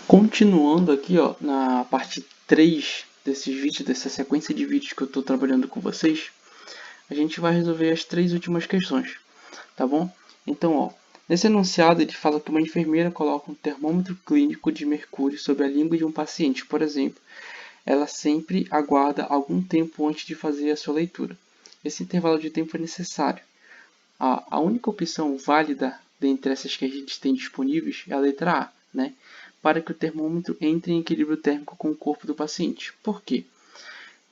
Continuando aqui, ó, na parte 3 desses vídeos, dessa sequência de vídeos que eu estou trabalhando com vocês, a gente vai resolver as 3 últimas questões, tá bom? Então, ó, nesse enunciado ele fala que uma enfermeira coloca um termômetro clínico de mercúrio sobre a língua de um paciente, por exemplo. Ela sempre aguarda algum tempo antes de fazer a sua leitura. Esse intervalo de tempo é necessário. A única opção válida dentre essas que a gente tem disponíveis é a letra A, né? Para que o termômetro entre em equilíbrio térmico com o corpo do paciente. Por quê?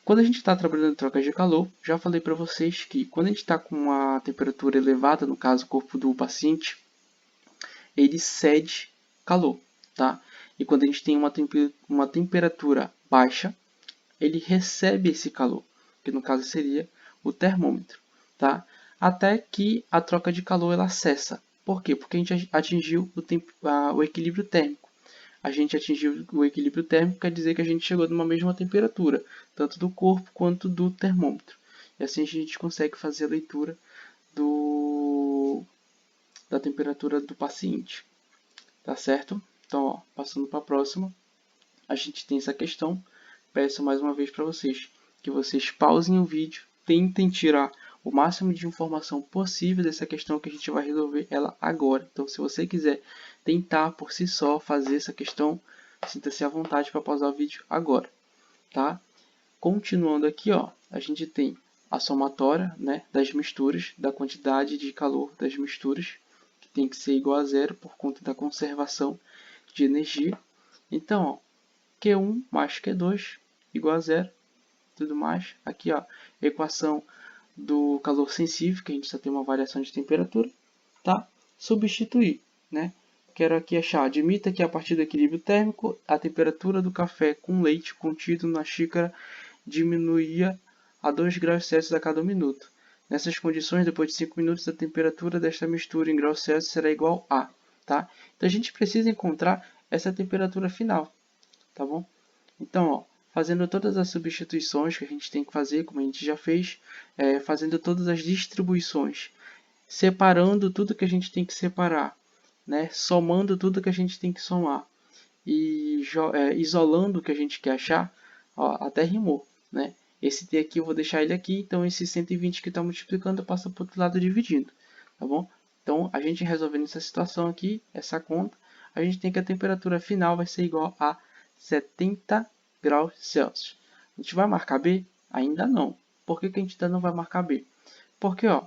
Quando a gente está trabalhando em trocas de calor, já falei para vocês que quando a gente está com uma temperatura elevada, no caso o corpo do paciente, ele cede calor, tá? E quando a gente tem uma temperatura baixa, ele recebe esse calor, que no caso seria o termômetro, tá? Até que a troca de calor ela cessa. Por quê? Porque a gente atingiu o equilíbrio térmico. A gente atingiu o equilíbrio térmico, quer dizer que a gente chegou numa mesma temperatura, tanto do corpo quanto do termômetro. E assim a gente consegue fazer a leitura da temperatura do paciente, tá certo? Então, ó, passando para a próxima, a gente tem essa questão. Peço mais uma vez para vocês que vocês pausem o vídeo, tentem tirar o máximo de informação possível dessa questão que a gente vai resolver ela agora. Então, se você quiser tentar por si só fazer essa questão, sinta-se à vontade para pausar o vídeo agora, tá? Continuando aqui, ó, a gente tem a somatória, né, das misturas, da quantidade de calor das misturas, que tem que ser igual a zero por conta da conservação de energia. Então, ó, Q1 mais Q2 igual a zero, tudo mais. Aqui, ó, equação do calor sensível, que a gente só tem uma variação de temperatura, tá? Substituir, né? Quero aqui achar, admita que a partir do equilíbrio térmico, a temperatura do café com leite contido na xícara diminuía a 2 graus Celsius a cada minuto. Nessas condições, depois de 5 minutos, a temperatura desta mistura em graus Celsius será igual a, tá? Então a gente precisa encontrar essa temperatura final, tá bom? Então, ó, fazendo todas as substituições que a gente tem que fazer, como a gente já fez, fazendo todas as distribuições, separando tudo que a gente tem que separar, né? Somando tudo que a gente tem que somar e isolando o que a gente quer achar, ó, até rimou, né? Esse T aqui eu vou deixar ele aqui, então esse 120 que está multiplicando passa para o outro lado dividindo, tá bom? Então, a gente resolvendo essa situação aqui, essa conta, a gente tem que a temperatura final vai ser igual a 70 graus Celsius. A gente vai marcar B? Ainda não. Por que a gente ainda não vai marcar B? Porque, ó,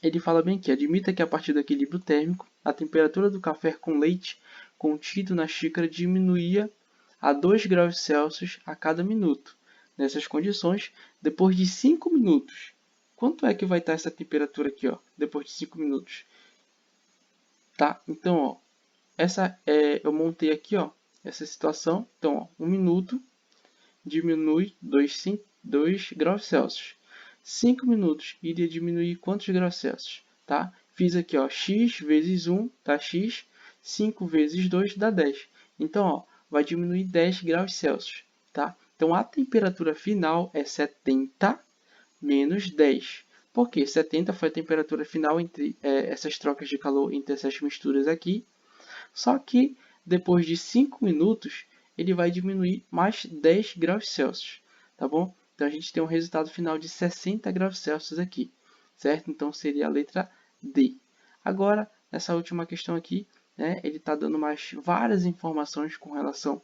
ele fala bem que admita que a partir do equilíbrio térmico, a temperatura do café com leite contido na xícara diminuía a 2 graus Celsius a cada minuto. Nessas condições, depois de 5 minutos, quanto é que vai estar essa temperatura aqui, ó, depois de 5 minutos? Tá? Então, ó, eu montei aqui, ó, essa situação. Então, ó, 1 minuto diminui 2 graus Celsius. 5 minutos iria diminuir quantos graus Celsius? Tá? Fiz aqui, ó, x vezes 1 dá x, 5 vezes 2 dá 10. Então, ó, vai diminuir 10 graus Celsius. Tá? Então, a temperatura final é 70 menos 10. Por quê? 70 foi a temperatura final entre essas trocas de calor entre essas misturas aqui. Só que depois de 5 minutos, ele vai diminuir mais 10 graus Celsius, tá bom? Então a gente tem um resultado final de 60 graus Celsius aqui, certo? Então seria a letra D. Agora, nessa última questão aqui, né, ele está dando várias informações com relação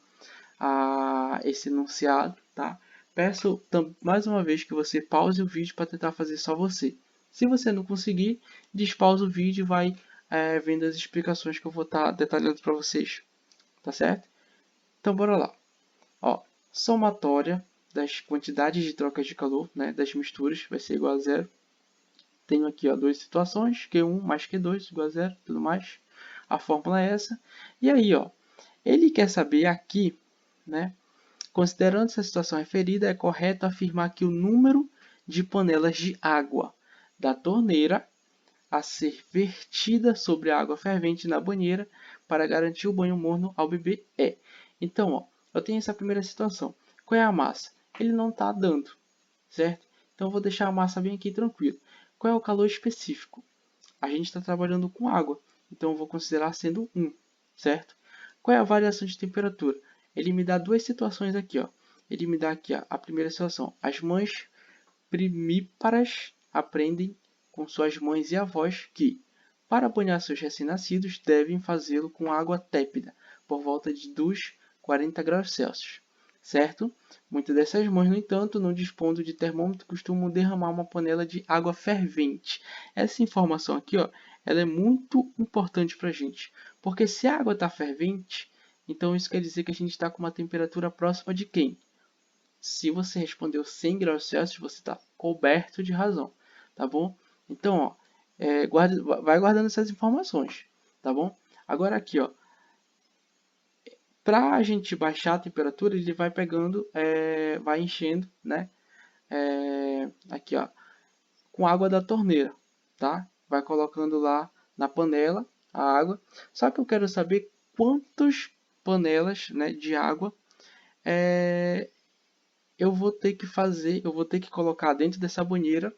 a esse enunciado, tá? Peço mais uma vez que você pause o vídeo para tentar fazer só você. Se você não conseguir, despausa o vídeo e vai vendo as explicações que eu vou estar detalhando para vocês, tá certo? Então, bora lá. Ó, somatória das quantidades de trocas de calor, né, das misturas, vai ser igual a zero. Tenho aqui, ó, duas situações, Q1 mais Q2 igual a zero, tudo mais. A fórmula é essa. E aí, ó, ele quer saber aqui, né, considerando essa situação referida, é correto afirmar que o número de panelas de água da torneira a ser vertida sobre a água fervente na banheira para garantir o banho morno ao bebê é. Então, ó, eu tenho essa primeira situação. Qual é a massa? Ele não está dando, certo? Então, eu vou deixar a massa bem aqui tranquilo. Qual é o calor específico? A gente está trabalhando com água, então eu vou considerar sendo 1, certo? Qual é a variação de temperatura? Ele me dá duas situações aqui, ó. Ele me dá aqui a primeira situação. As mães primíparas aprendem com suas mães e avós que, para banhar seus recém-nascidos, devem fazê-lo com água tépida, por volta dos 40 graus Celsius. Certo? Muitas dessas mães, no entanto, não dispondo de termômetro, costumam derramar uma panela de água fervente. Essa informação aqui, ó, ela é muito importante para a gente, porque se a água está fervente, então isso quer dizer que a gente está com uma temperatura próxima de quem? Se você respondeu 100 graus Celsius, você está coberto de razão, tá bom? Então, ó, vai guardando essas informações, tá bom? Agora aqui, ó, para a gente baixar a temperatura, ele vai pegando, vai enchendo, né? Aqui, ó, com água da torneira, tá? Vai colocando lá na panela a água. Só que eu quero saber quantas panelas, né, de água eu vou ter que fazer, eu vou ter que colocar dentro dessa banheira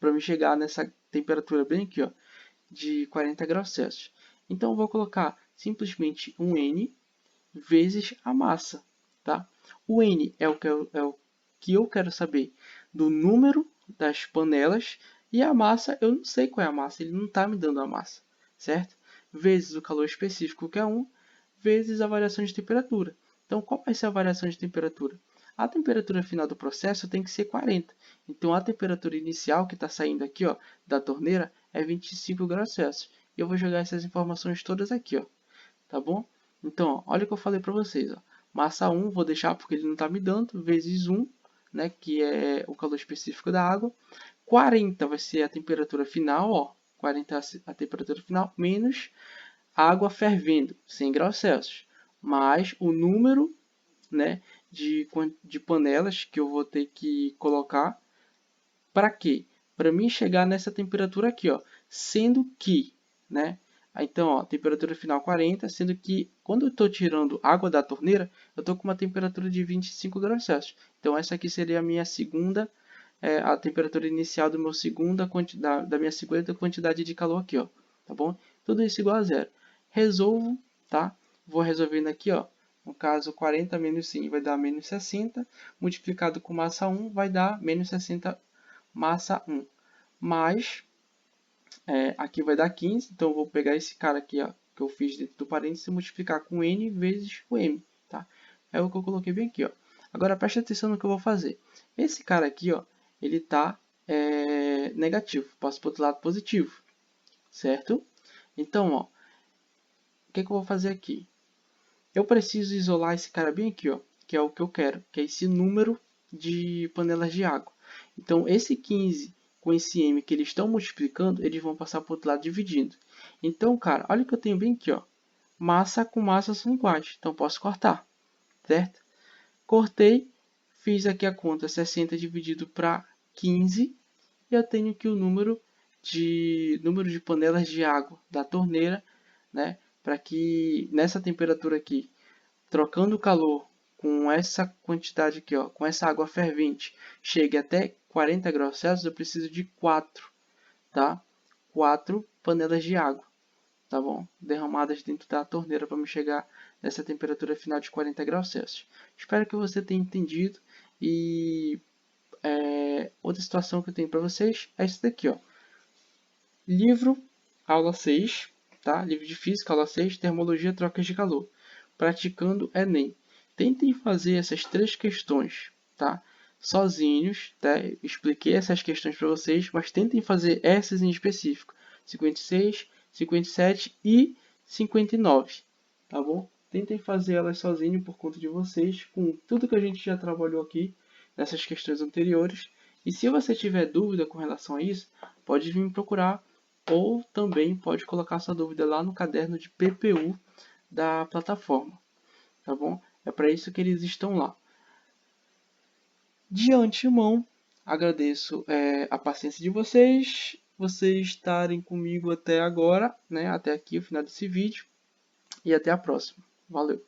para me chegar nessa temperatura bem aqui, ó, de 40 graus Celsius. Então eu vou colocar simplesmente um N vezes a massa, tá? O N é o que eu quero saber do número das panelas e a massa, eu não sei qual é a massa, ele não está me dando a massa, certo? Vezes o calor específico que é 1, vezes a variação de temperatura. Então, qual vai ser a variação de temperatura? A temperatura final do processo tem que ser 40. Então, a temperatura inicial que está saindo aqui, ó, da torneira é 25 graus Celsius. E eu vou jogar essas informações todas aqui, ó, tá bom? Então, ó, olha o que eu falei para vocês. Ó. Massa 1, vou deixar porque ele não está me dando, vezes 1, né, que é o calor específico da água. 40 vai ser a temperatura final, ó, 40 a temperatura final, menos a água fervendo, 100 graus Celsius, mais o número, né, de panelas que eu vou ter que colocar. Para quê? Para mim chegar nessa temperatura aqui, ó, sendo que, né, então, ó, temperatura final 40, sendo que quando eu estou tirando água da torneira, eu estou com uma temperatura de 25 graus Celsius. Então, essa aqui seria a minha segunda, a temperatura inicial do meu da minha segunda quantidade de calor aqui, ó, tá bom? Tudo isso igual a zero. Resolvo, tá? Vou resolvendo aqui, ó. No caso, 40 menos 100 vai dar menos 60, multiplicado com massa 1 vai dar menos 60 massa 1. Mais aqui vai dar 15, então eu vou pegar esse cara aqui, ó, que eu fiz dentro do parênteses e multiplicar com n vezes o m, tá? É o que eu coloquei bem aqui, ó. Agora preste atenção no que eu vou fazer. Esse cara aqui, ó, ele está negativo, passo para o outro lado positivo, certo? Então, ó, o que eu vou fazer aqui? Eu preciso isolar esse cara bem aqui, ó, que é o que eu quero, que é esse número de panelas de água. Então, esse 15 com esse m que eles estão multiplicando, eles vão passar para o outro lado dividindo. Então, cara, olha o que eu tenho bem aqui, ó. Massa com massa são iguais, então posso cortar, certo? Cortei, fiz aqui a conta 60 dividido para 15, e eu tenho aqui o número de panelas de água da torneira, né? Para que nessa temperatura aqui, trocando o calor com essa quantidade aqui, ó, com essa água fervente, chegue até 40 graus Celsius, eu preciso de 4, tá? 4 panelas de água, tá bom? Derramadas dentro da torneira para me chegar nessa temperatura final de 40 graus Celsius. Espero que você tenha entendido e outra situação que eu tenho para vocês é isso daqui, ó. Livro, aula 6, tá? Livro de Física, aula 6, Termologia, Trocas de Calor. Praticando Enem. Tentem fazer essas 3 questões, tá? Sozinhos, tá? Expliquei essas questões para vocês, mas tentem fazer essas em específico. 56, 57 e 59, tá bom? Tentem fazer elas sozinhos por conta de vocês, com tudo que a gente já trabalhou aqui nessas questões anteriores. E se você tiver dúvida com relação a isso, pode vir me procurar ou também pode colocar sua dúvida lá no caderno de PPU da plataforma, tá bom? É para isso que eles estão lá. De antemão, agradeço a paciência de vocês estarem comigo até agora, né? Até aqui o final desse vídeo, e até a próxima. Valeu!